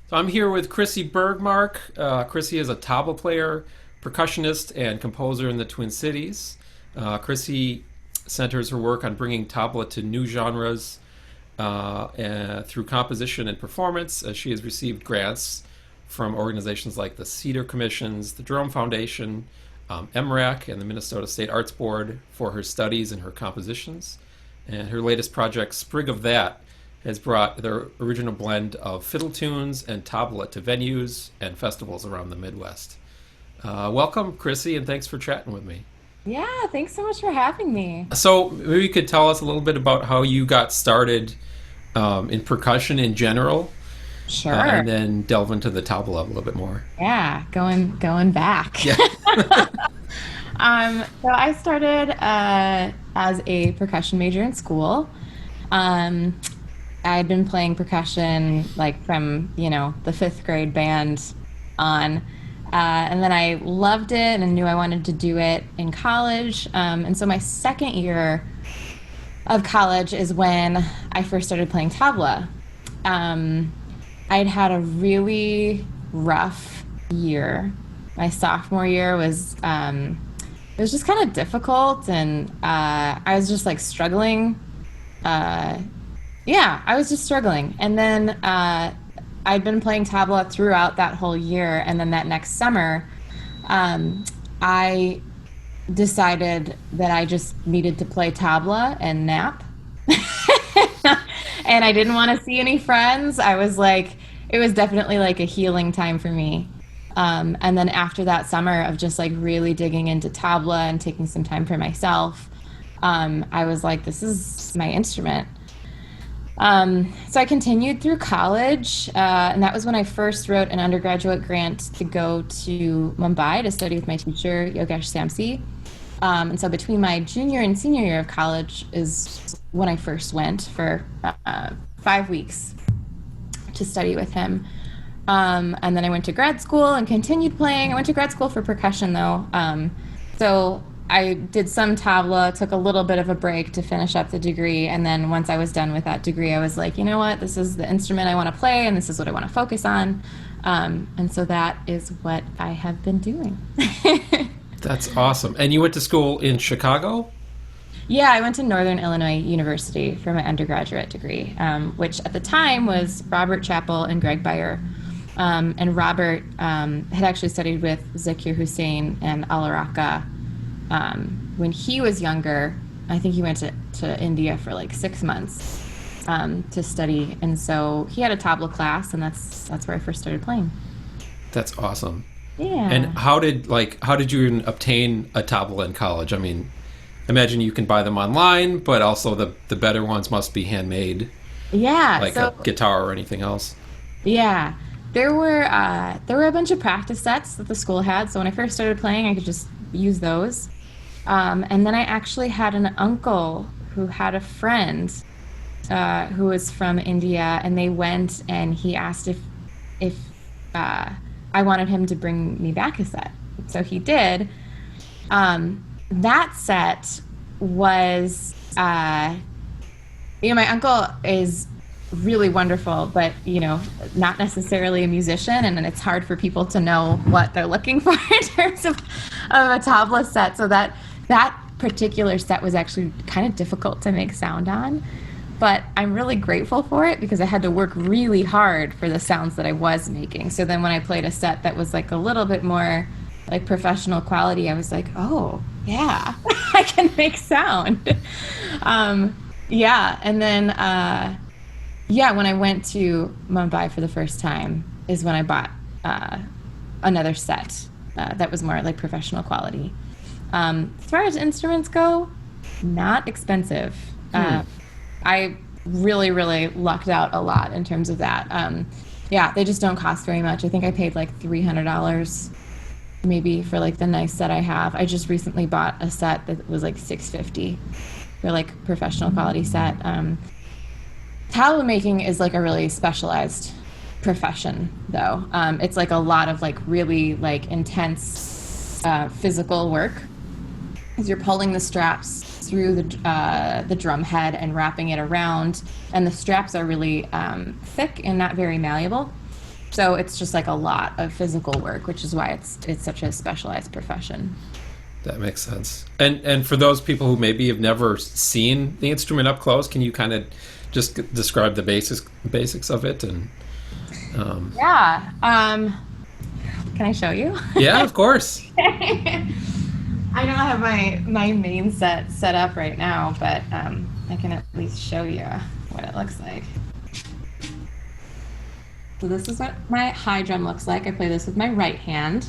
So I'm here with Chrissy Bergmark. Chrissy is a tabla player, percussionist, and composer in the Twin Cities. Chrissy centers her work on bringing tabla to new genres through composition and performance. She has received grants from organizations like the Cedar Commissions, the Jerome Foundation, MRAC, and the Minnesota State Arts Board for her studies and her compositions. And her latest project, Sprig of That, has brought their original blend of fiddle tunes and tabla to venues and festivals around the Midwest. Welcome, Krissy, and thanks for chatting with me. Yeah, thanks so much for having me. So maybe you could tell us a little bit about how you got started in percussion in general, Sure. and then delve into the tabla a little bit more. Yeah, going back. Yeah. So I started as a percussion major in school. Um, I had been playing percussion like from, the fifth grade band on. And then I loved it and knew I wanted to do it in college. And so my second year of college is when I first started playing tabla. Um, I'd had a really rough year. My sophomore year it was just kind of difficult, and I was just like struggling. Uh, yeah, I was just struggling. And then I'd been playing tabla throughout that whole year, and then that next summer, I decided that I just needed to play tabla and nap. And I didn't want to see any friends. I was like, it was definitely like a healing time for me. And then after that summer of just like really digging into tabla and taking some time for myself, I was like, this is my instrument. So I continued through college, and that was when I first wrote an undergraduate grant to go to Mumbai to study with my teacher, Yogesh Samsi. And so between my junior and senior year of college is when I first went for 5 weeks to study with him. And then I went to grad school and continued playing. I went to grad school for percussion though. So I did some tabla, took a little bit of a break to finish up the degree. And then once I was done with that degree, I was like, you know what, this is the instrument I want to play and this is what I want to focus on. And so that is what I have been doing. That's awesome. And you went to school in Chicago? Yeah, I went to Northern Illinois University for my undergraduate degree, which at the time was Robert Chappell and Greg Beyer. And Robert had actually studied with Zakir Hussain and Alaraka when he was younger. I think he went to India for like 6 months to study. And so he had a tabla class, and that's where I first started playing. That's awesome. And Yeah. how did you even obtain a tabla in college? I mean, imagine you can buy them online, but also the better ones must be handmade, Yeah. like a guitar or anything else. Yeah, there were a bunch of practice sets that the school had. So when I first started playing, I could just use those. And then I actually had an uncle who had a friend who was from India, and they went and he asked if I wanted him to bring me back a set. So he did. That set was, my uncle is really wonderful, but not necessarily a musician, and it's hard for people to know what they're looking for in terms of a tabla set. So that particular set was actually kind of difficult to make sound on, but I'm really grateful for it because I had to work really hard for the sounds that I was making. So then when I played a set that was like a little bit more like professional quality, I was like, oh yeah, I can make sound. Yeah, and then yeah, when I went to Mumbai for the first time is when I bought another set that was more like professional quality. As far as instruments go, not expensive. Hmm. I really, really lucked out a lot in terms of that. Yeah, they just don't cost very much. I think I paid like $300 maybe for like the nice set I have. I just recently bought a set that was like 650 for like professional quality set. Tablet making is like a really specialized profession, though. It's like a lot of like really like intense physical work, because you're pulling the straps through the drum head and wrapping it around, and the straps are really thick and not very malleable. So it's just like a lot of physical work, which is why it's such a specialized profession. That makes sense. And for those people who maybe have never seen the instrument up close, can you kind of just describe the basics of it? And Yeah. Can I show you? yeah, of course. I don't have my main set up right now, but I can at least show you what it looks like. So this is what my high drum looks like. I play this with my right hand.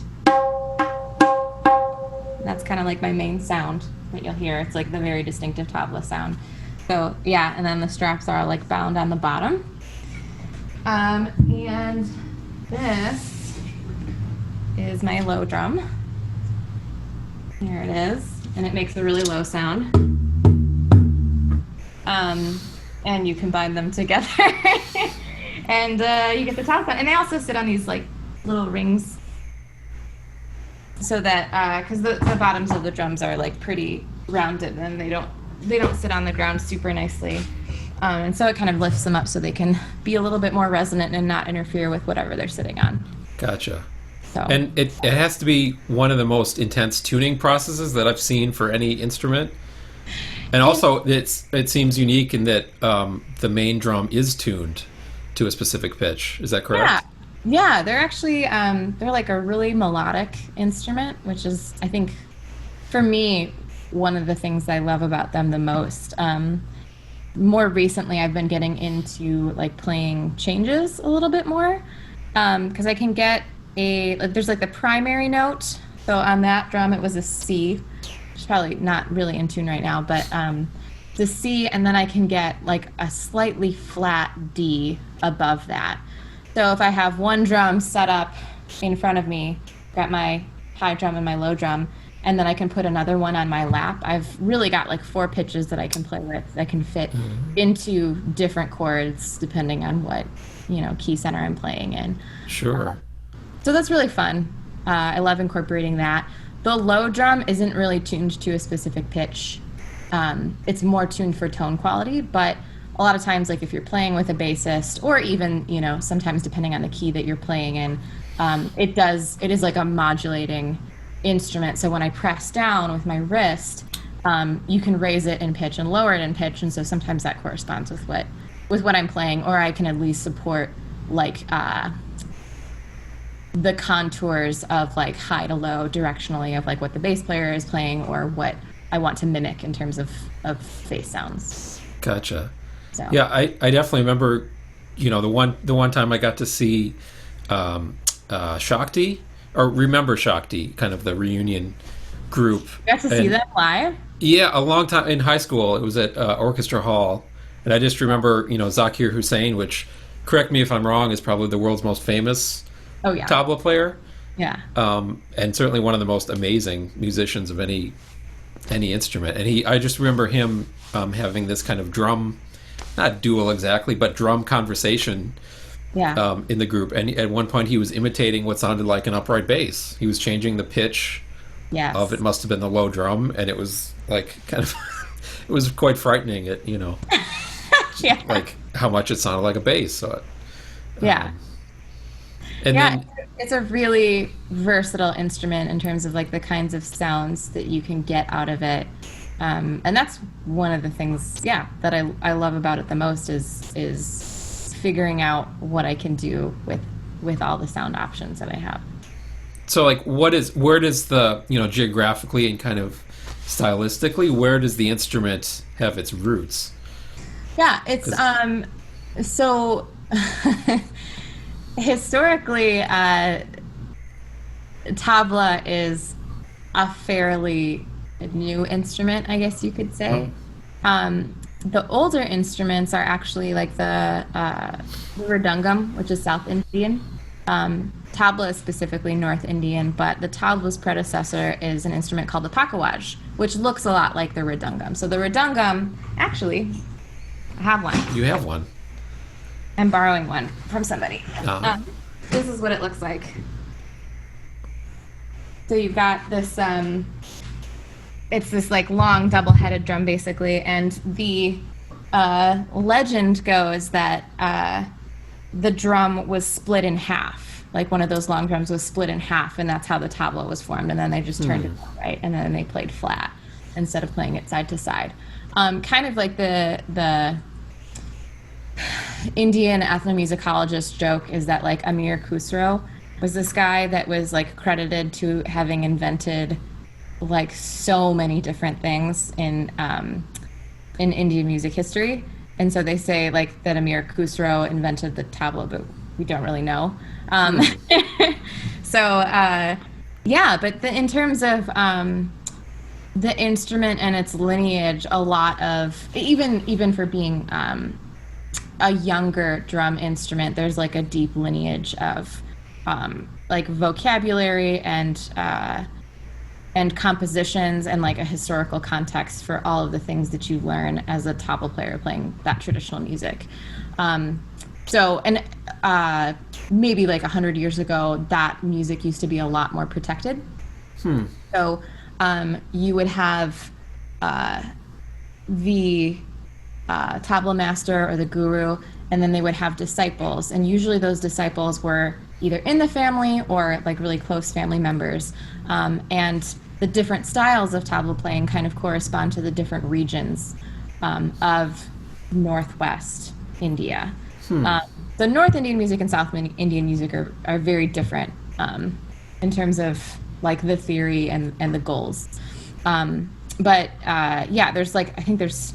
That's kind of like my main sound that you'll hear. It's like the very distinctive tabla sound. So yeah, and then the straps are like bound on the bottom. And this is my low drum. Here it is, and it makes a really low sound. And you combine them together, and you get the top one. And they also sit on these like little rings, so that because the bottoms of the drums are like pretty rounded, and they don't sit on the ground super nicely. And so it kind of lifts them up so they can be a little bit more resonant and not interfere with whatever they're sitting on. Gotcha. So. And it has to be one of the most intense tuning processes that I've seen for any instrument. And also, it seems unique in that the main drum is tuned to a specific pitch. Is that correct? Yeah, they're actually they're like a really melodic instrument, which is, I think, for me, one of the things I love about them the most. More recently, I've been getting into like playing changes a little bit more, because I can get there's like the primary note. So on that drum, it was a C, which is probably not really in tune right now, but the C, and then I can get like a slightly flat D above that. So if I have one drum set up in front of me, got my high drum and my low drum, and then I can put another one on my lap, I've really got like 4 pitches that I can play with that can fit into different chords depending on what, key center I'm playing in. Sure. So that's really fun. I love incorporating that. The low drum isn't really tuned to a specific pitch. It's more tuned for tone quality, but a lot of times, like if you're playing with a bassist, or even, sometimes depending on the key that you're playing in, it is like a modulating instrument. So when I press down with my wrist, you can raise it in pitch and lower it in pitch, and so sometimes that corresponds with what I'm playing, or I can at least support like the contours of like high to low directionally of like what the bass player is playing or what I want to mimic in terms of bass sounds. Gotcha. So. Yeah, I definitely remember, the one time I got to see Shakti, or Remember Shakti, kind of the reunion group. You got to see them live? Yeah, a long time in high school. It was at Orchestra Hall, and I just remember, Zakir Hussain, which, correct me if I'm wrong, is probably the world's most famous tabla player. Yeah. And certainly one of the most amazing musicians of any instrument. And I just remember him having this kind of drum, not duel exactly, but drum conversation in the group. And at one point he was imitating what sounded like an upright bass. He was changing the pitch of, it must have been the low drum, and it was like kind of, it was quite frightening, yeah. like how much it sounded like a bass. So then it's a really versatile instrument in terms of like the kinds of sounds that you can get out of it. And that's one of the things, that I love about it the most is figuring out what I can do with all the sound options that I have. So like where does the, geographically and kind of stylistically, where does the instrument have its roots? Yeah, it's so historically, tabla is a fairly new instrument, I guess you could say. The older instruments are actually like the Mridangam, which is South Indian. Tabla is specifically North Indian, but the tabla's predecessor is an instrument called the pakawaj, which looks a lot like the Mridangam. So the Mridangam, actually, I have one. You have one. I'm borrowing one from somebody. This is what it looks like. So you've got this, it's this like long double-headed drum basically, and the legend goes that the drum was split in half. Like one of those long drums was split in half, and that's how the tabla was formed. And then they just turned it right, and then they played flat instead of playing it side to side. Kind of like the Indian ethnomusicologist joke is that like Amir Khusro was this guy that was like credited to having invented like so many different things in Indian music history. And so they say like that Amir Khusro invented the tabla, but we don't really know. So yeah, but in terms of the instrument and its lineage, a lot of even for being a younger drum instrument, there's like a deep lineage of like vocabulary and compositions and like a historical context for all of the things that you learn as a tabla player playing that traditional music. So, and maybe like 100 years ago, that music used to be a lot more protected. So you would have the tabla master or the guru, and then they would have disciples. And usually those disciples were either in the family or like really close family members. And the different styles of tabla playing kind of correspond to the different regions of Northwest India. So North Indian music and South Indian music are very different in terms of like the theory and the goals. But yeah, there's like, I think there's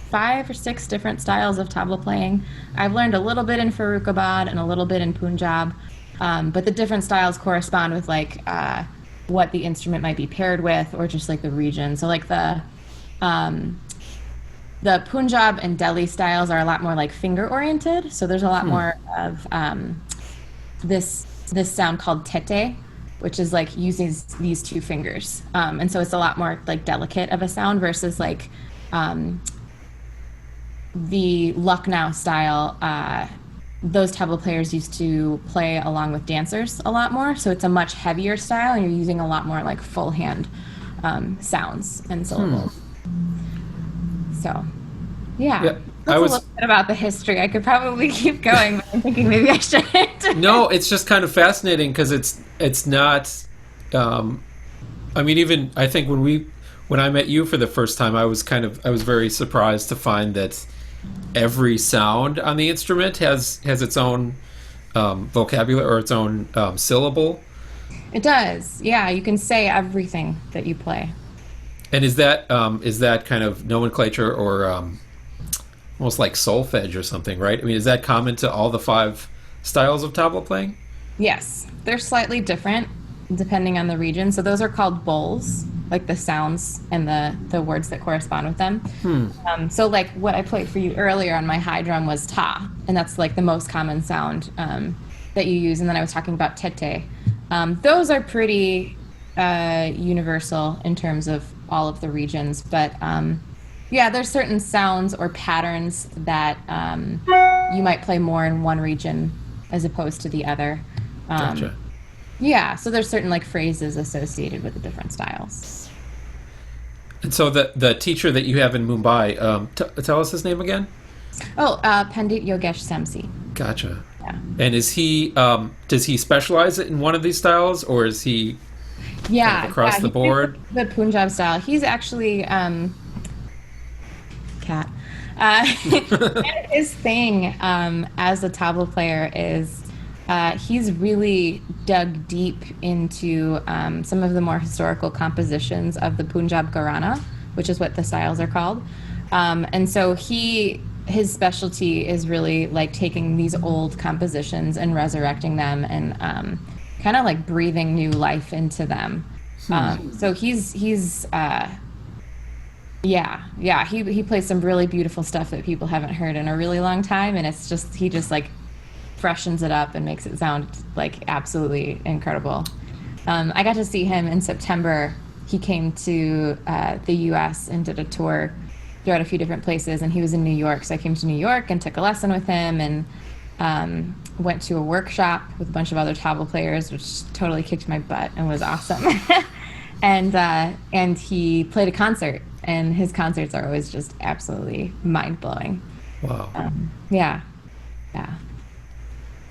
5 or 6 different styles of tabla playing. I've learned a little bit in Farrukhabad and a little bit in Punjab, but the different styles correspond with like what the instrument might be paired with, or just like the region. So like the Punjab and Delhi styles are a lot more like finger oriented. So there's a lot more of this sound called tete, which is like using these 2 fingers. And so it's a lot more like delicate of a sound versus like the Lucknow style. Those tabla players used to play along with dancers a lot more. So it's a much heavier style, and you're using a lot more like full hand sounds and syllables. So, yeah. That's a little bit about the history. I could probably keep going, but I'm thinking maybe I shouldn't. No, it's just kind of fascinating because it's not. I mean, even I think when I met you for the first time, I was very surprised to find that every sound on the instrument has its own vocabulary or its own syllable. It does. Yeah, you can say everything that you play. And is that kind of nomenclature or almost like solfege or something, right? I mean, is that common to all the 5 styles of tabla playing? Yes, they're slightly different depending on the region. So those are called bowls, like the sounds and the words that correspond with them. So like what I played for you earlier on my high drum was ta, and that's like the most common sound that you use. And then I was talking about tete. Those are pretty universal in terms of all of the regions, but yeah, there's certain sounds or patterns that you might play more in one region as opposed to the other. Gotcha. Yeah, so there's certain like phrases associated with the different styles. And so the teacher that you have in Mumbai, tell us his name again. Pandit Yogesh Samsi. Gotcha. Yeah. And is he does he specialize in one of these styles, or is he kind of across the board? The Punjab style. He's actually cat. His thing as a tabla player is he's really dug deep into some of the more historical compositions of the Punjab Gharana, which is what the styles are called. And so his specialty is really like taking these old compositions and resurrecting them and kind of like breathing new life into them. So he plays some really beautiful stuff that people haven't heard in a really long time, and it's just he just like freshens it up and makes it sound like absolutely incredible. I got to see him in September. He came to the US and did a tour throughout a few different places, and he was in New York, so I came to New York and took a lesson with him and went to a workshop with a bunch of other tabla players, which totally kicked my butt and was awesome. And he played a concert, and his concerts are always just absolutely mind-blowing. Wow. Yeah.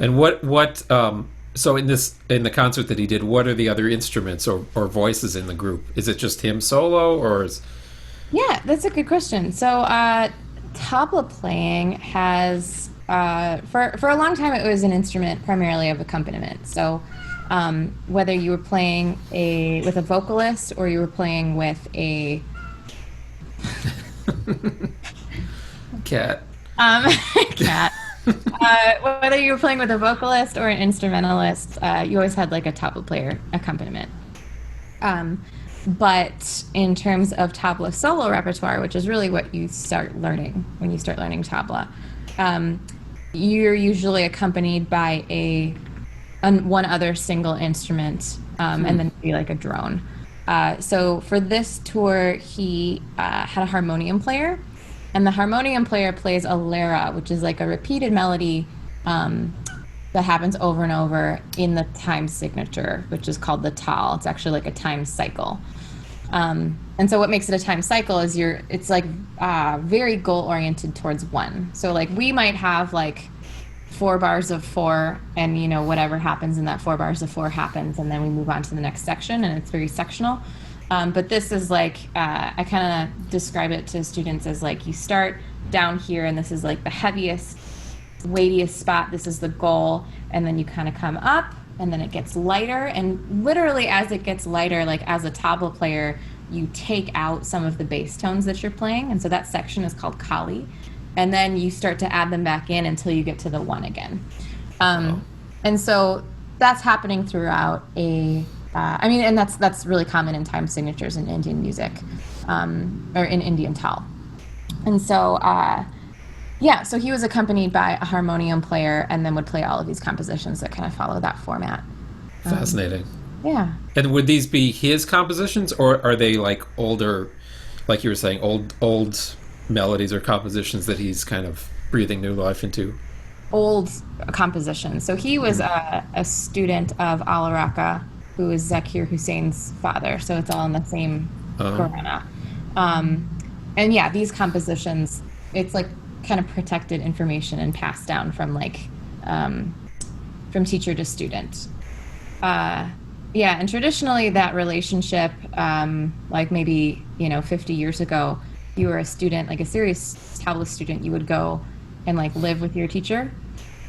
And so in the concert that he did, what are the other instruments or voices in the group? Is it just him solo, or is Yeah, that's a good question. So, tabla playing has for a long time it was an instrument primarily of accompaniment. So, whether you were playing a with a vocalist or you were playing with a cat? um, cat, whether you were playing with a vocalist or an instrumentalist, you always had like a tabla player accompaniment. Um, but in terms of tabla solo repertoire, which is really what you start learning when you start learning tabla, um, you're usually accompanied by one other single instrument, and then maybe like a drone. So for this tour, he had a harmonium player, and the harmonium player plays a lira, which is like a repeated melody that happens over and over in the time signature, which is called the tal. It's actually like a time cycle. And so what makes it a time cycle is it's like very goal oriented towards one. So like we might have like 4 bars of four, and whatever happens in that 4 bars of four happens, and then we move on to the next section, and it's very sectional. But this is like I kind of describe it to students as like you start down here, and this is like the heaviest, weightiest spot. This is the goal, and then you kind of come up, and then it gets lighter, and literally as it gets lighter, like as a tabla player, you take out some of the bass tones that you're playing, and so that section is called kali, and then you start to add them back in until you get to the one again. And so that's happening throughout and that's really common in time signatures in Indian music, or in Indian tal. And so yeah, so he was accompanied by a harmonium player, and then would play all of these compositions that kind of follow that format. Fascinating. Yeah. And would these be his compositions, or are they like older, like you were saying, old melodies or compositions that he's kind of breathing new life into? Old compositions. So he was a student of Alaraka, who is Zakir Hussein's father. So it's all in the same Qurana. And yeah, these compositions, it's like kind of protected information and passed down from from teacher to student. Yeah, and traditionally that relationship, like maybe 50 years ago, you were a student, like a serious tabla student, you would go and like live with your teacher,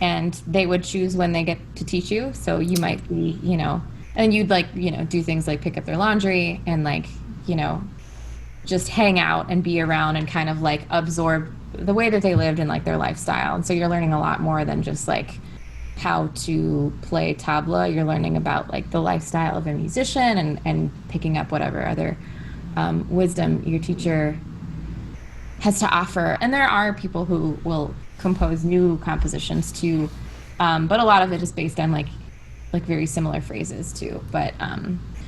and they would choose when they get to teach you. So you might be, and you'd like do things like pick up their laundry and like just hang out and be around and kind of like absorb the way that they lived and like their lifestyle. And so you're learning a lot more than just like how to play tabla. You're learning about like the lifestyle of a musician, and picking up whatever other wisdom your teacher has to offer. And there are people who will compose new compositions too, but a lot of it is based on like very similar phrases too. But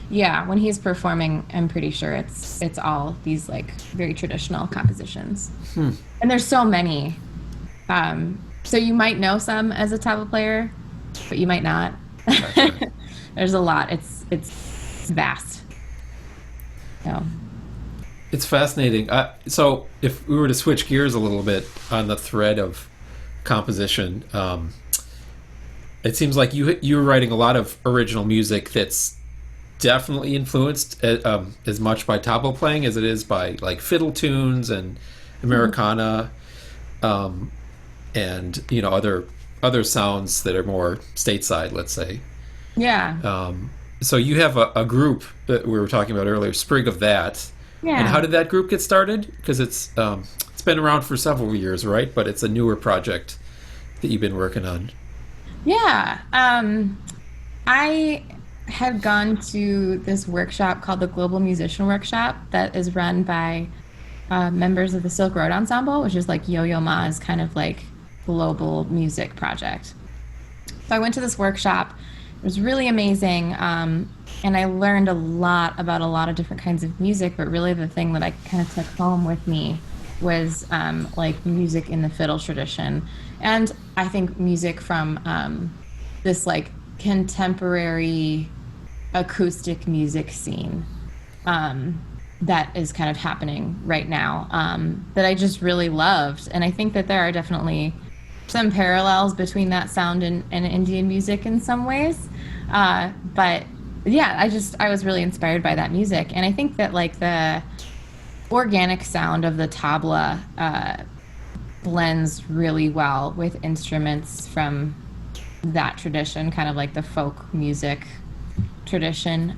yeah, when he's performing, I'm pretty sure it's all these like very traditional compositions. And there's so many. So you might know some as a tabla player, but you might not. Gotcha. There's a lot. It's vast. So. It's fascinating. So if we were to switch gears a little bit on the thread of composition, it seems like you were writing a lot of original music that's definitely influenced as much by tabla playing as it is by like fiddle tunes and Americana, and other sounds that are more stateside, let's say. Yeah. So you have a group that we were talking about earlier, Sprig of That. Yeah. And how did that group get started? Because it's been around for several years, right? But it's a newer project that you've been working on. Yeah. I had gone to this workshop called the Global Musician Workshop that is run by members of the Silk Road Ensemble, which is like Yo-Yo Ma's kind of like global music project. So I went to this workshop. It was really amazing. And I learned a lot about a lot of different kinds of music, but really the thing that I kind of took home with me was like music in the fiddle tradition. And I think music from this like contemporary acoustic music scene that is kind of happening right now, that I just really loved. And I think that there are definitely some parallels between that sound and Indian music in some ways. But yeah, I was really inspired by that music. And I think that like the organic sound of the tabla blends really well with instruments from that tradition, kind of like the folk music tradition.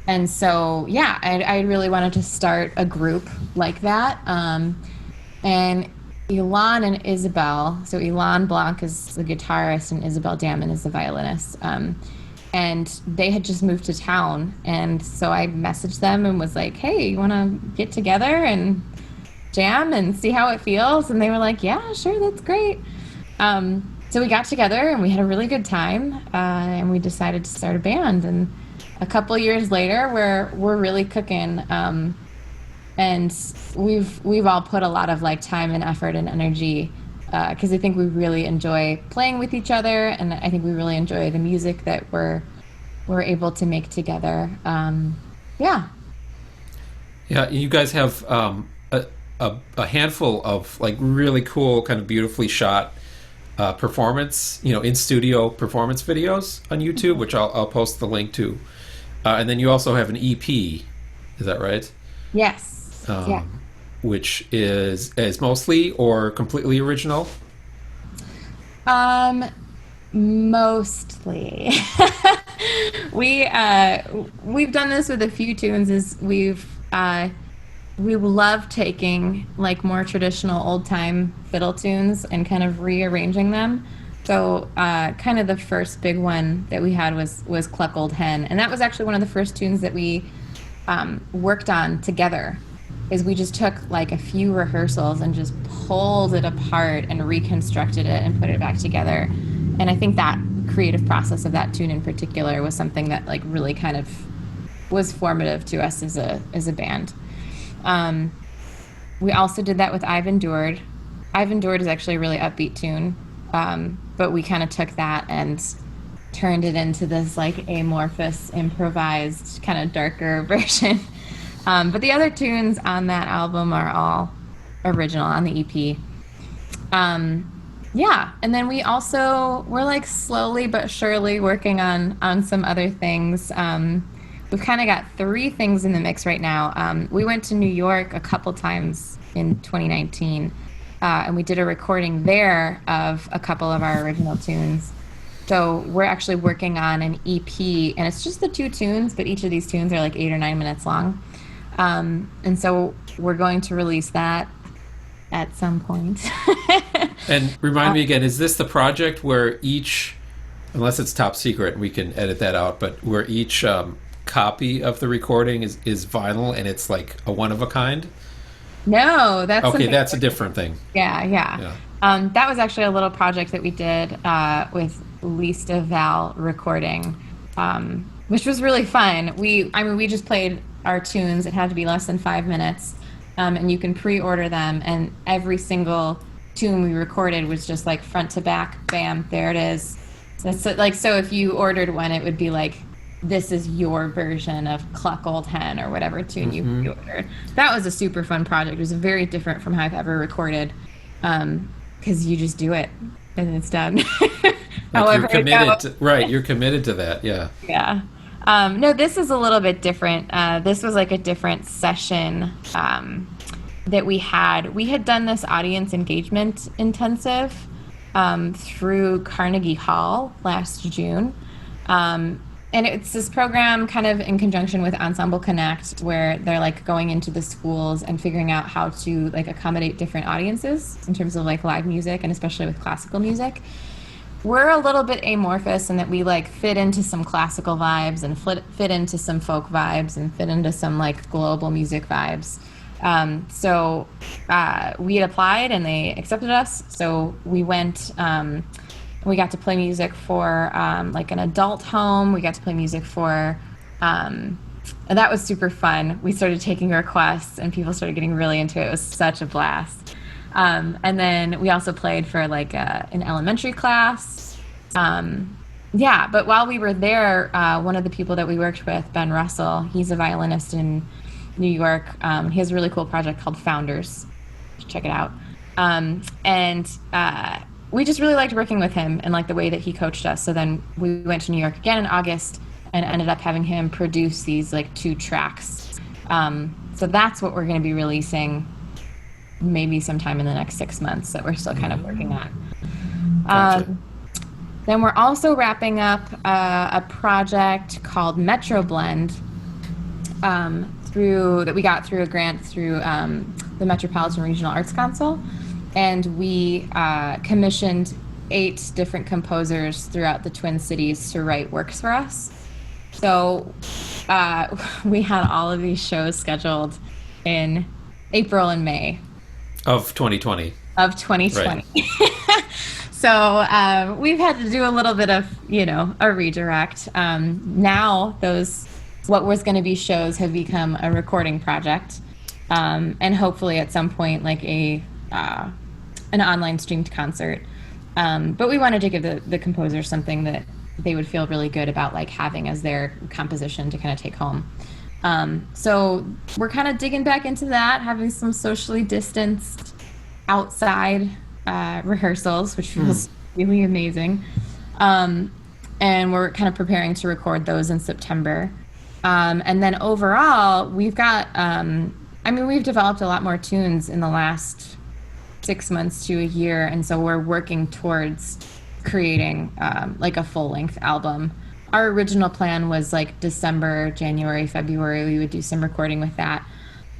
And so, yeah, I really wanted to start a group like that. And Ilan and Isabel, so Ilan Blanc is the guitarist and Isabel Damon is the violinist. And they had just moved to town. And so I messaged them and was like, hey, you want to get together and jam and see how it feels? And they were like, yeah, sure, that's great. So we got together and we had a really good time, and we decided to start a band. And a couple years later, we're really cooking, and we've all put a lot of like time and effort and energy, because I think we really enjoy playing with each other, and I think we really enjoy the music that we're able to make together. Yeah. Yeah, you guys have a handful of like really cool, kind of beautifully shot performance, in studio performance videos on YouTube, which I'll post the link to. And then you also have an EP, is that right? Yes. Yeah. Which is mostly or completely original? Mostly. We've done this with a few tunes. We love taking like more traditional old time fiddle tunes and kind of rearranging them. So kind of the first big one that we had was Cluck Old Hen, and that was actually one of the first tunes that we worked on together. Is we just took like a few rehearsals and just pulled it apart and reconstructed it and put it back together. And I think that creative process of that tune in particular was something that like really kind of was formative to us as a band. We also did that with I've Endured. I've Endured is actually a really upbeat tune, but we kind of took that and turned it into this like amorphous, improvised, kind of darker version. But the other tunes on that album are all original on the EP. Yeah, and then we're like slowly but surely working on some other things. We've kind of got three things in the mix right now. We went to New York a couple times in 2019, and we did a recording there of a couple of our original tunes. So we're actually working on an EP, and it's just the two tunes, but each of these tunes are like 8 or 9 minutes long. And so we're going to release that at some point. And remind me again, is this the project where each, unless it's top secret, we can edit that out, but where each copy of the recording is vinyl and it's like a one of a kind? No, that's okay. That's a different thing. Yeah. That was actually a little project that we did with Lista Val Recording, which was really fun. We just played our tunes. It had to be less than 5 minutes, and you can pre-order them. And every single tune we recorded was just like front to back, bam, there it is. So if you ordered one, it would be like, this is your version of Cluck Old Hen or whatever tune you ordered. That was a super fun project. It was very different from how I've ever recorded, because you just do it and it's done. However, you're committed to that. Yeah. No, this is a little bit different. This was like a different session that we had. We had done this audience engagement intensive through Carnegie Hall last June. And it's this program kind of in conjunction with Ensemble Connect, where they're like going into the schools and figuring out how to like accommodate different audiences in terms of like live music, and especially with classical music. We're a little bit amorphous in that we like fit into some classical vibes and fit into some folk vibes and fit into some like global music vibes. So we had applied and they accepted us. So we went, we got to play music for like an adult home. We got to play music for, and that was super fun. We started taking requests and people started getting really into it. It was such a blast. And then we also played for like an elementary class. Yeah, but while we were there, one of the people that we worked with, Ben Russell, he's a violinist in New York. He has a really cool project called Founders. Check it out. And we just really liked working with him and like the way that he coached us. So then we went to New York again in August and ended up having him produce these like 2 tracks. So that's what we're going to be releasing maybe sometime in the next 6 months that we're still kind of working on. Gotcha. Then we're also wrapping up a project called Metrobland that we got through a grant through the Metropolitan Regional Arts Council, and we commissioned 8 different composers throughout the Twin Cities to write works for us. So we had all of these shows scheduled in April and May Of 2020. of 2020. Right. So we've had to do a little bit of, a redirect. Now what was going to be shows have become a recording project, and hopefully at some point like an online streamed concert. But we wanted to give the composers something that they would feel really good about like having as their composition to kind of take home. So we're kind of digging back into that, having some socially distanced outside rehearsals, which feels really amazing. And we're kind of preparing to record those in September. And then overall, we've got, we've developed a lot more tunes in the last 6 months to a year. And so we're working towards creating like a full length album. Our original plan was like December, January, February, we would do some recording with that.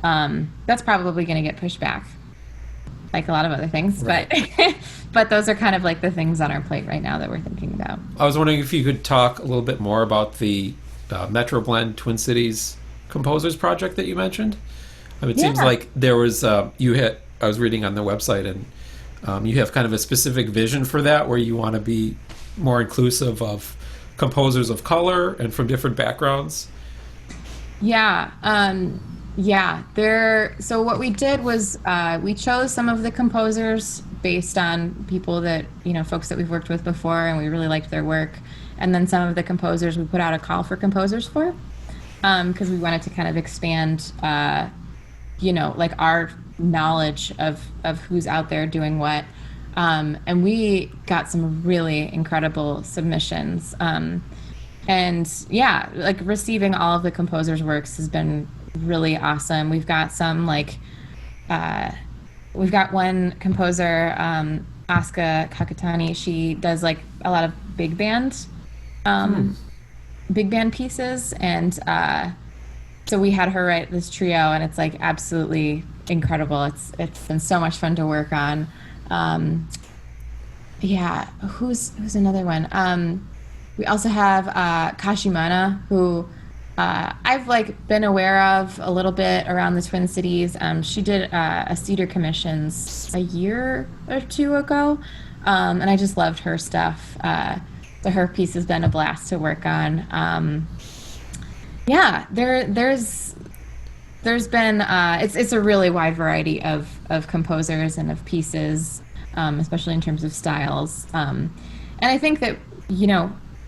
That's probably going to get pushed back, like a lot of other things. Right. But those are kind of like the things on our plate right now that we're thinking about. I was wondering if you could talk a little bit more about the Metrobland Twin Cities Composers Project that you mentioned. It seems like there was, I was reading on the website, and you have kind of a specific vision for that where you want to be more inclusive of composers of color and from different backgrounds. Yeah. So what we did was we chose some of the composers based on people that, folks that we've worked with before, and we really liked their work. And then some of the composers we put out a call for composers for, because we wanted to kind of expand, like our knowledge of who's out there doing what. And we got some really incredible submissions. And yeah, like receiving all of the composers' works has been really awesome. We've got some we've got one composer, Asuka Kakutani. She does like a lot of big band pieces, and so we had her write this trio, and it's like absolutely incredible. It's been so much fun to work on. Who's another one? We also have Kashimana, who I've like been aware of a little bit around the Twin Cities. She did a Cedar Commissions a year or 2 ago, and I just loved her stuff. So her piece has been a blast to work on. There's been it's a really wide variety of composers and of pieces, especially in terms of styles. And I think that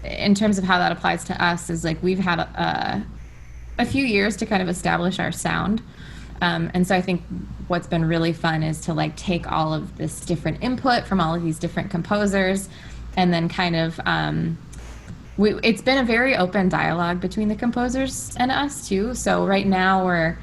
in terms of how that applies to us is like we've had a few years to kind of establish our sound. And so I think what's been really fun is to like take all of this different input from all of these different composers, and then kind of it's been a very open dialogue between the composers and us too. So right now we're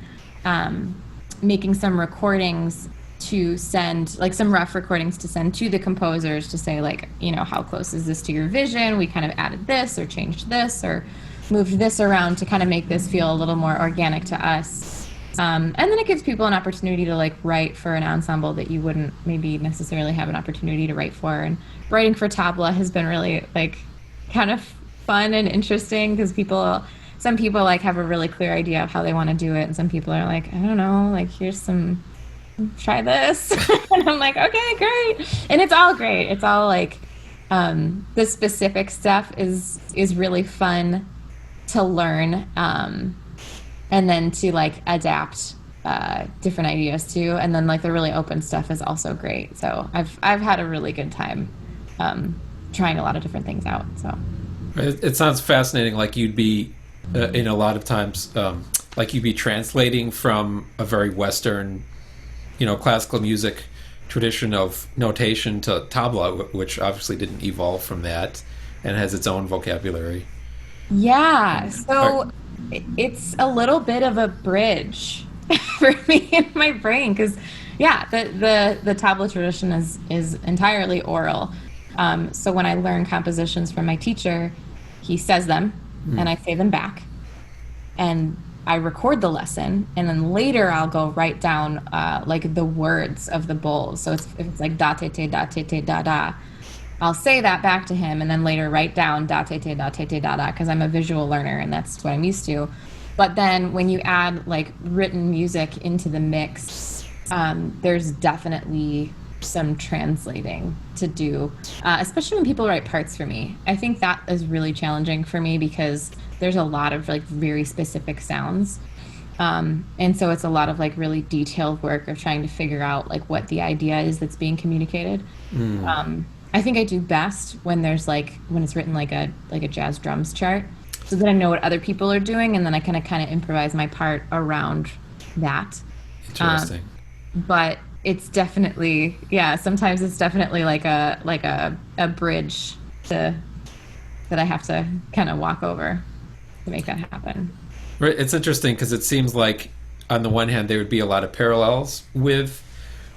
making some recordings to send, like some rough recordings to send to the composers to say like, how close is this to your vision? We kind of added this or changed this or moved this around to kind of make this feel a little more organic to us. And then it gives people an opportunity to like write for an ensemble that you wouldn't maybe necessarily have an opportunity to write for. And writing for Tabla has been really like kind of fun and interesting because some people like have a really clear idea of how they want to do it, and some people are like, I don't know, like try this. And I'm like, okay, great. And it's all great. It's all like the specific stuff is really fun to learn, and then to like adapt different ideas too. And then like the really open stuff is also great. So I've had a really good time trying a lot of different things out. So it sounds fascinating. Like you'd be in a lot of times like you'd be translating from a very Western classical music tradition of notation to tabla, which obviously didn't evolve from that and has its own vocabulary. Yeah, And so it's a little bit of a bridge for me in my brain because yeah, the tabla tradition is entirely oral. So when I learn compositions from my teacher, he says them and I say them back, and I record the lesson, and then later I'll go write down like the words of the bowls. So if it's like da te te da da, I'll say that back to him, and then later write down da te te da da because I'm a visual learner and that's what I'm used to. But then when you add like written music into the mix, there's definitely some translating to do, especially when people write parts for me. I think that is really challenging for me because there's a lot of like very specific sounds. And so it's a lot of like really detailed work of trying to figure out like what the idea is that's being communicated. I think I do best when there's like when it's written like a jazz drums chart, so that I know what other people are doing, and then I kind of improvise my part around that. Interesting. But it's definitely yeah. Sometimes it's definitely like a bridge to that I have to kind of walk over to make that happen. Right. It's interesting because it seems like on the one hand there would be a lot of parallels with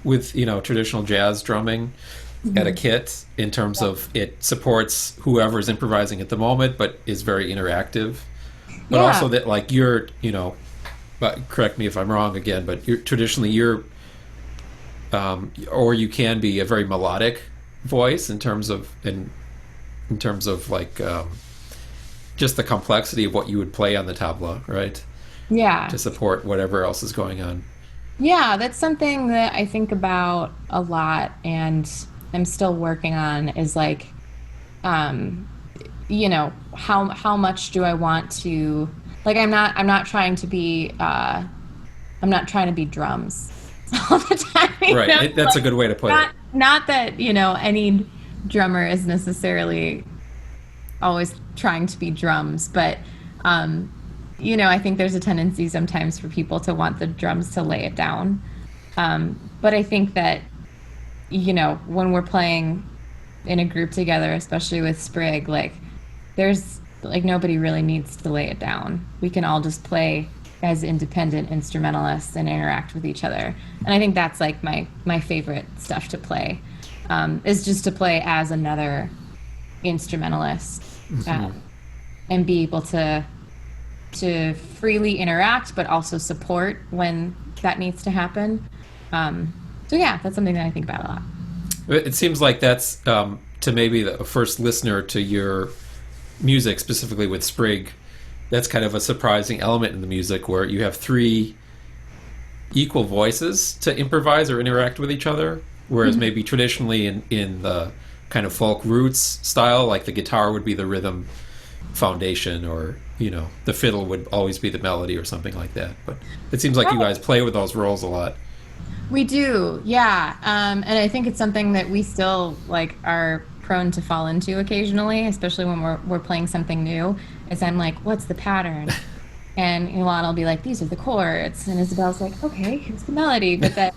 traditional jazz drumming etiquette in terms of it supports whoever is improvising at the moment, but is very interactive. But Yeah. also that like but correct me if I'm wrong again, but traditionally you're or you can be a very melodic voice in terms of like just the complexity of what you would play on the tabla, right? Yeah. To support whatever else is going on. Yeah, that's something that I think about a lot and I'm still working on is like, how much do I want to like I'm not trying to be I'm not trying to be drums all the time. Right. That's a good way to put it. Not that, any drummer is necessarily always trying to be drums, but I think there's a tendency sometimes for people to want the drums to lay it down. But I think that, when we're playing in a group together, especially with Sprig, like there's like nobody really needs to lay it down. We can all just play as independent instrumentalists and interact with each other. And I think that's like my favorite stuff to play, is just to play as another instrumentalist, and be able to freely interact, but also support when that needs to happen. So yeah, that's something that I think about a lot. It seems like that's to maybe the first listener to your music, specifically with Sprig, that's kind of a surprising element in the music where you have three equal voices to improvise or interact with each other, whereas maybe traditionally in the kind of folk roots style, like the guitar would be the rhythm foundation, or the fiddle would always be the melody or something like that. But it seems like you guys play with those roles a lot. We do, yeah. And I think it's something that we still like are prone to fall into occasionally, especially when we're playing something new. Is I'm like, what's the pattern? And Ilan will be like, these are the chords, and Isabel's like, okay, here's the melody. But that,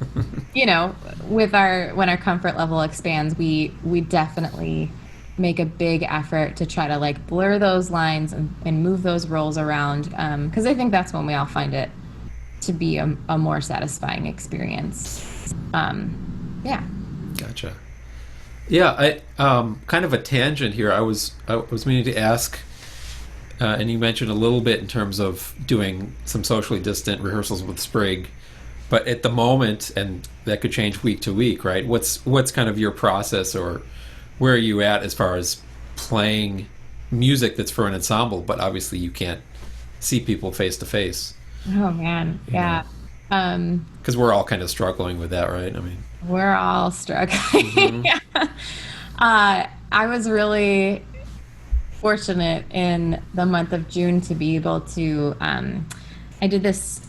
with when our comfort level expands, we definitely make a big effort to try to like blur those lines and move those roles around, because I think that's when we all find it to be a more satisfying experience. Yeah. Gotcha. Yeah, I kind of a tangent here. I was meaning to ask, and you mentioned a little bit in terms of doing some socially distant rehearsals with Sprig, but at the moment, and that could change week to week, right? What's kind of your process, or where are you at as far as playing music that's for an ensemble, but obviously you can't see people face to face? Oh man, yeah. Because we're all kind of struggling with that, right? I mean, we're all struggling. Yeah. I was really fortunate in the month of June to be able to. I did this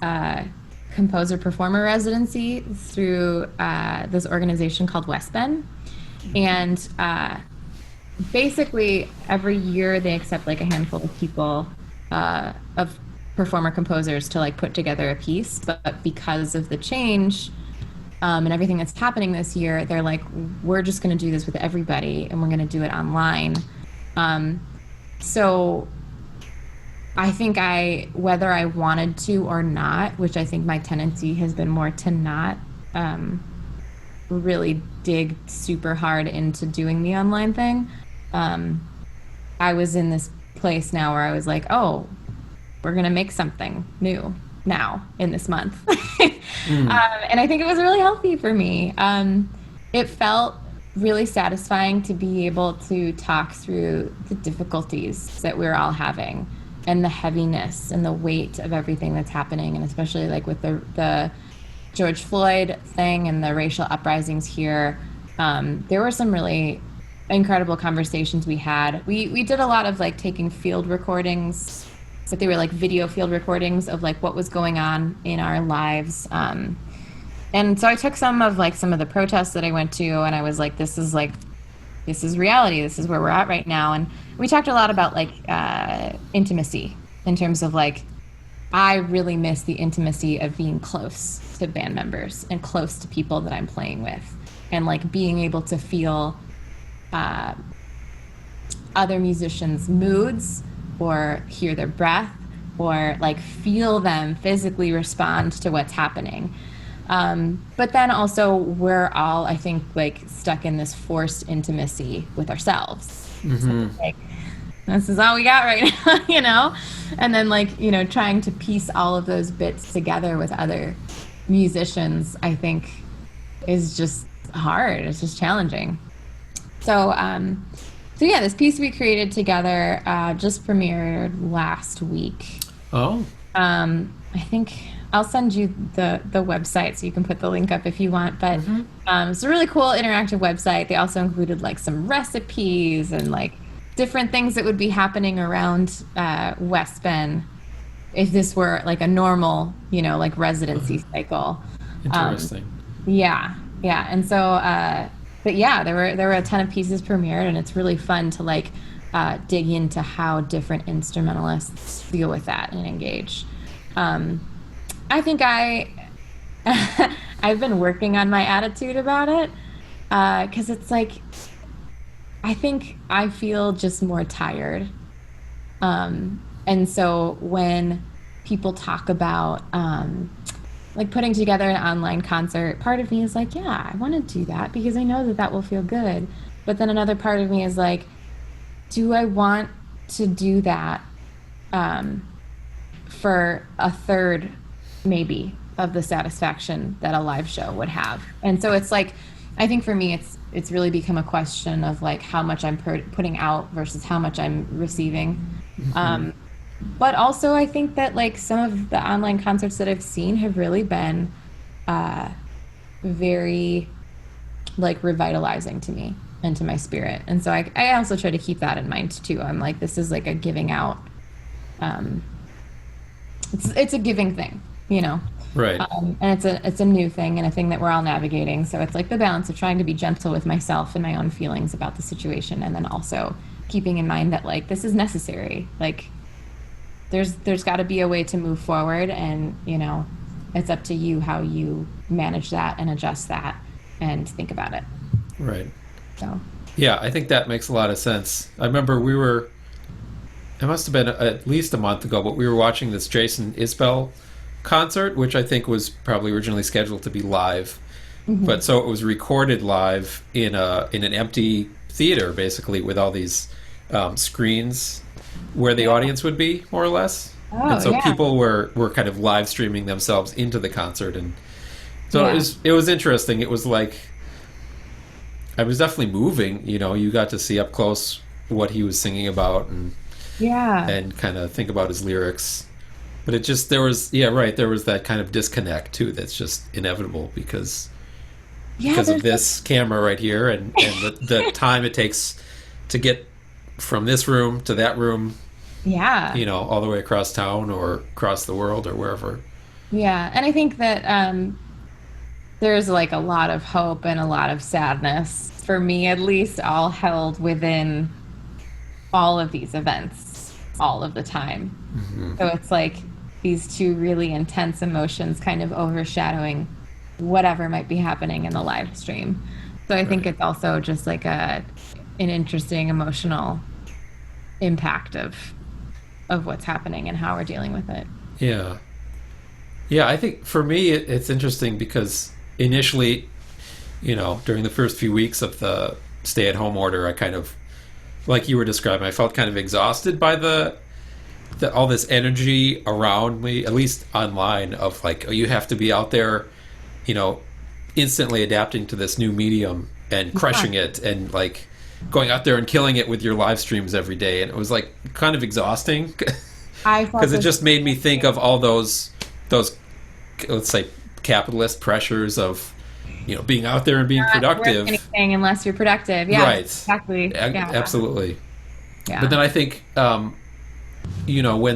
composer performer residency through this organization called West Bend, and basically every year they accept like a handful of people of performer composers to like put together a piece, but because of the change and everything that's happening this year, they're like, we're just going to do this with everybody and we're going to do it online. Um, so I think whether I wanted to or not, which I think my tendency has been more to not really dig super hard into doing the online thing. Um, I was in this place now where I was like, oh, we're going to make something new now in this month. And I think it was really healthy for me. It felt really satisfying to be able to talk through the difficulties that we're all having and the heaviness and the weight of everything that's happening. And especially like with the George Floyd thing and the racial uprisings here, there were some really incredible conversations we had. We did a lot of like taking field recordings, but they were like video field recordings of like what was going on in our lives. And so I took some of the protests that I went to, and I was like, this is reality. This is where we're at right now. And we talked a lot about like intimacy in terms of like, I really miss the intimacy of being close to band members and close to people that I'm playing with, and like being able to feel other musicians' moods or hear their breath or like feel them physically respond to what's happening. But then also we're all, I think, like stuck in this forced intimacy with ourselves. So, like, this is all we got right now, you know? And then like, you know, trying to piece all of those bits together with other musicians, I think is just hard. It's just challenging. So, so yeah, this piece we created together just premiered last week. Oh. I think I'll send you the website so you can put the link up if you want. But it's a really cool interactive website. They also included like some recipes and like different things that would be happening around West Bend if this were like a normal, you know, like residency cycle. Interesting. Yeah. And so, but yeah, there were a ton of pieces premiered, and it's really fun to like dig into how different instrumentalists deal with that and engage. I think I've been working on my attitude about it because it's like I think I feel just more tired, and so when people talk about like putting together an online concert, part of me is like, yeah, I want to do that because I know that will feel good. But then another part of me is like, do I want to do that for a third, maybe, of the satisfaction that a live show would have? And so it's like, I think for me, it's really become a question of like how much I'm putting out versus how much I'm receiving. But also, I think that like some of the online concerts that I've seen have really been very like revitalizing to me and to my spirit. And so I also try to keep that in mind too. I'm like, this is like a giving out. It's a giving thing, you know. Right. And it's a new thing and a thing that we're all navigating. So it's like the balance of trying to be gentle with myself and my own feelings about the situation, and then also keeping in mind that like this is necessary. Like there's got to be a way to move forward, and you know, it's up to you how you manage that and adjust that and think about it. Right. So yeah, I think that makes a lot of sense. I remember it must have been at least a month ago, but we were watching this Jason Isbell concert, which I think was probably originally scheduled to be live, but so it was recorded live in an empty theater, basically, with all these screens where the audience would be, more or less. And so people were kind of live streaming themselves into the concert, and so it was interesting. It was like, I was definitely moving. You know, you got to see up close what he was singing about, and kind of think about his lyrics. But it just, there was that kind of disconnect too that's just inevitable because of this camera right here and the time it takes to get from this room to that room, you know, all the way across town or across the world or wherever. Yeah, and I think that there's like a lot of hope and a lot of sadness, for me at least, all held within all of these events all of the time. So it's like these two really intense emotions kind of overshadowing whatever might be happening in the live stream. So I think Right. it's also just like an interesting emotional impact of what's happening and how we're dealing with it. Yeah. Yeah, I think for me it's interesting because initially, during the first few weeks of the stay-at-home order, I kind of, like you were describing, I felt kind of exhausted by the all this energy around me, at least online, of like, oh, you have to be out there, you know, instantly adapting to this new medium and Yeah. crushing it, and like going out there and killing it with your live streams every day. And it was like kind of exhausting I felt because it this. just made me think of all those, let's say, capitalist pressures of being out there and being Not worth productive. anything unless you're productive. Yeah, Right. exactly. Yeah. Absolutely. But Yeah. then I think when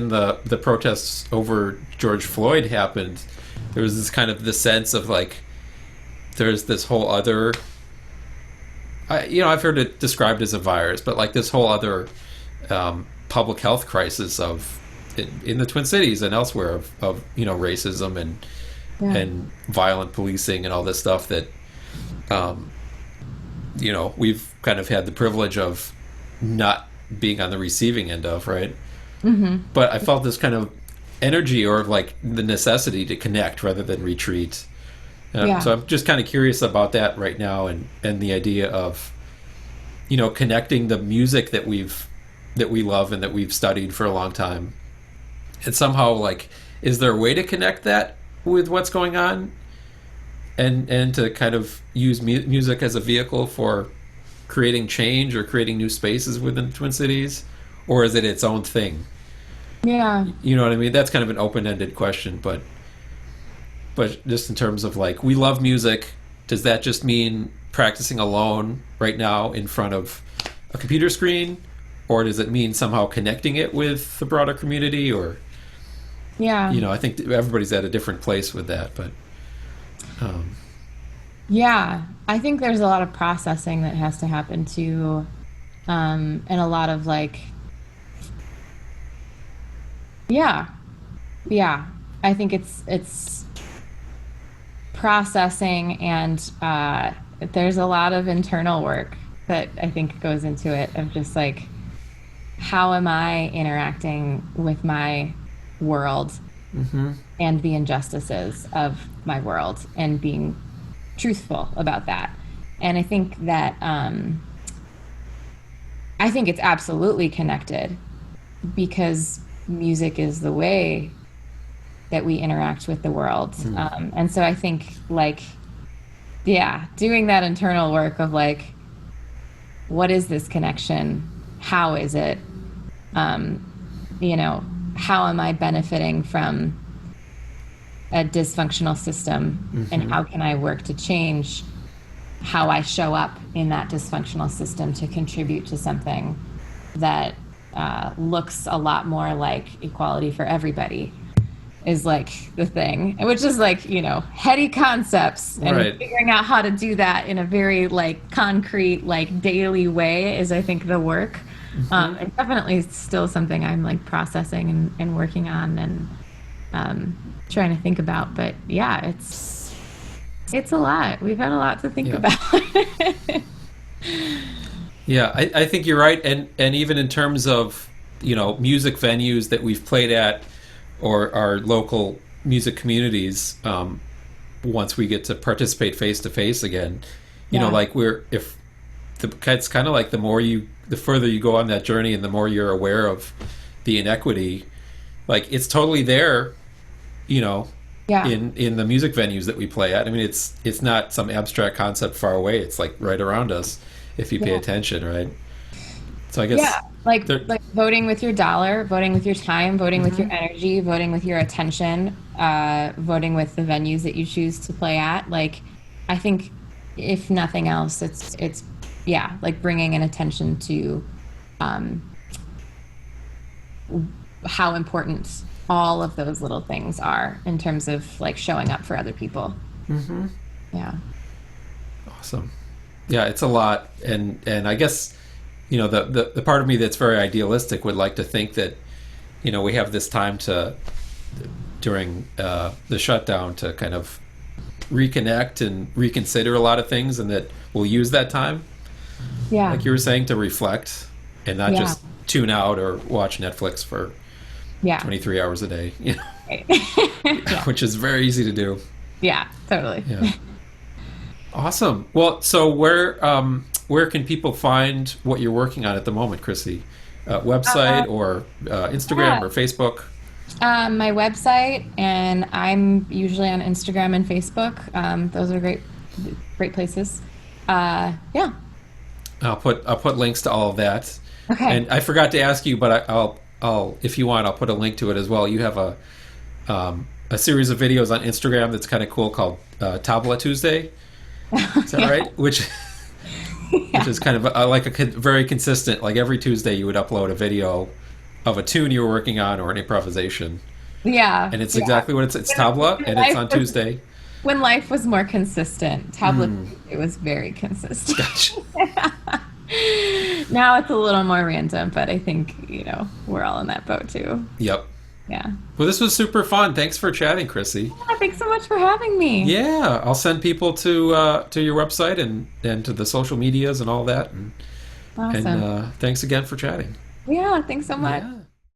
the protests over George Floyd happened, there was this kind of the sense of like there's this whole other, I've heard it described as a virus, but like this whole other public health crisis of in the Twin Cities and elsewhere of racism and Yeah. violent policing and all this stuff that we've kind of had the privilege of not being on the receiving end of, right? But I felt this kind of energy or like the necessity to connect rather than retreat. Yeah. So I'm just kind of curious about that right now, and the idea of connecting the music that we love and that we've studied for a long time, and somehow like, is there a way to connect that with what's going on, and to kind of use music as a vehicle for creating change or creating new spaces within the Twin Cities, or is it its own thing? Yeah. You know what I mean? That's kind of an open-ended question, but just in terms of like, we love music, does that just mean practicing alone right now in front of a computer screen, or does it mean somehow connecting it with the broader community? Or Yeah. I think everybody's at a different place with that, but Yeah. I think there's a lot of processing that has to happen too. And a lot of like, yeah. Yeah. I think it's processing, and there's a lot of internal work that I think goes into it, of just like, how am I interacting with my world and the injustices of my world, and being truthful about that. And I think it's absolutely connected, because music is the way that we interact with the world. And so I think, like, yeah, doing that internal work of like, what is this connection? How is it? Um, how am I benefiting from a dysfunctional system, and how can I work to change how I show up in that dysfunctional system to contribute to something that looks a lot more like equality for everybody, is like the thing, which is like, heady concepts, and right. figuring out how to do that in a very like concrete, like daily way is, I think, the work. It's definitely still something I'm like processing and working on, and trying to think about. But yeah, it's a lot. We've had a lot to think Yeah. about. Yeah, I think you're right, and even in terms of music venues that we've played at, or our local music communities, once we get to participate face to face again, Yeah. like it's kind of like the further you go on that journey, and the more you're aware of the inequity, like it's totally there, Yeah. in the music venues that we play at. I mean, it's not some abstract concept far away. It's like right around us if you pay Yeah. attention, right? So I guess Yeah, like there. voting with your dollar, voting with your time, voting with your energy, voting with your attention, voting with the venues that you choose to play at. Like, I think, if nothing else, it's yeah, like bringing an attention to um, how important all of those little things are in terms of like showing up for other people. Yeah. Awesome. Yeah, it's a lot, and I guess the part of me that's very idealistic would like to think that we have this time to during the shutdown to kind of reconnect and reconsider a lot of things, and that we'll use that time, Yeah. like you were saying, to reflect and not Yeah. just tune out or watch Netflix for Yeah. 23 hours a day, Right. which is very easy to do. Yeah, totally. Yeah. Awesome. Well, so where can people find what you're working on at the moment, Krissy? Website or Instagram yeah. or Facebook? My website, and I'm usually on Instagram and Facebook. Those are great places. Yeah. I'll put links to all of that. Okay. And I forgot to ask you, but I'll if you want, I'll put a link to it as well. You have a series of videos on Instagram that's kind of cool called Tabla Tuesday. Is that Yeah. right? Which is kind of very consistent. Like every Tuesday, you would upload a video of a tune you were working on or an improvisation, Yeah. and it's Yeah. exactly what it's Tabla, and it's on Tuesday. When life was more consistent, tablet it was very consistent. Gotcha. Now it's a little more random, but I think, we're all in that boat too. Yep. Yeah. Well, this was super fun. Thanks for chatting, Krissy. Yeah, thanks so much for having me. Yeah, I'll send people to your website and to the social medias and all that. And Awesome. thanks again for chatting. Yeah, thanks so much. Yeah.